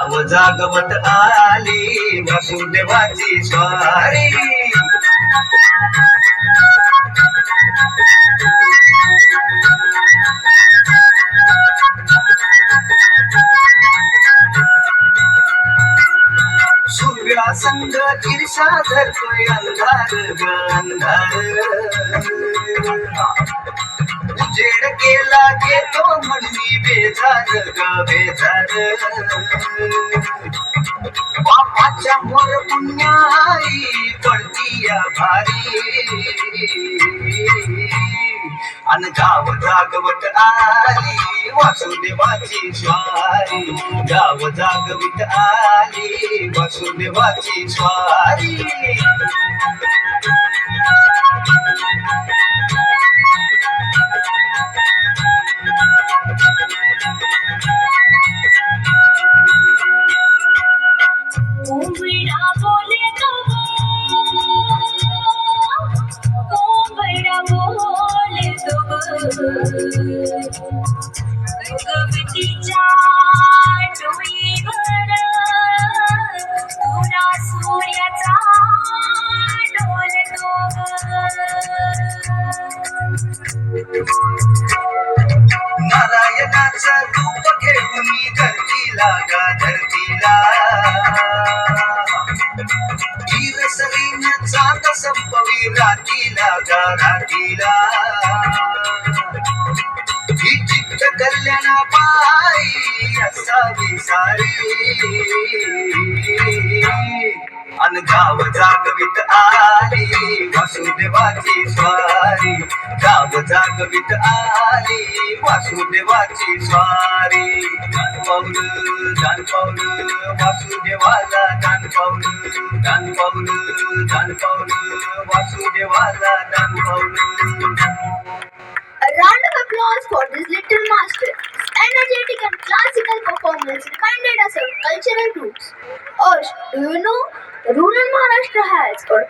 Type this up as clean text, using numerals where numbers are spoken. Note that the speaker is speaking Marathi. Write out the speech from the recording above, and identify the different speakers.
Speaker 1: जागवत आली वसुदेवाची स्वारी. सूर्यासंग ईर्षा धरतोय अंधार ग अंधार. उजेड केला घेतो म्हणून बेजार ग बेजार. पापाच्या मोर पुण्याई पडती या भारी. अन गाव जागवत आली वासुदेवाची स्वारी. गाव जागवित आली वासुदेवाची स्वारी.
Speaker 2: कोंबडा बोले तो कोंबडा बोले तो गवतीच्या डोईवर तुरा सूर्याचा डोलतो.
Speaker 1: नारायणाचं रूप घेऊन धरतीला गा धरतीला. ईरसरीन चांद संपवी रातीला गा रातीला. ही चित्त कल्याणा पायी असावी सारी. अन गाव जागवित आली वासुदेवाची स्वारी. गाव जागवित आली वासुदेवाची स्वारी. दान पावलं वासुदेवाला दान पावलं. दान पावलं वासुदेवाला दान पावलं.
Speaker 3: A round of applause for this little master. His energetic and classical performance reminded us of cultural roots. Ursh, do you know, rural Maharashtra has or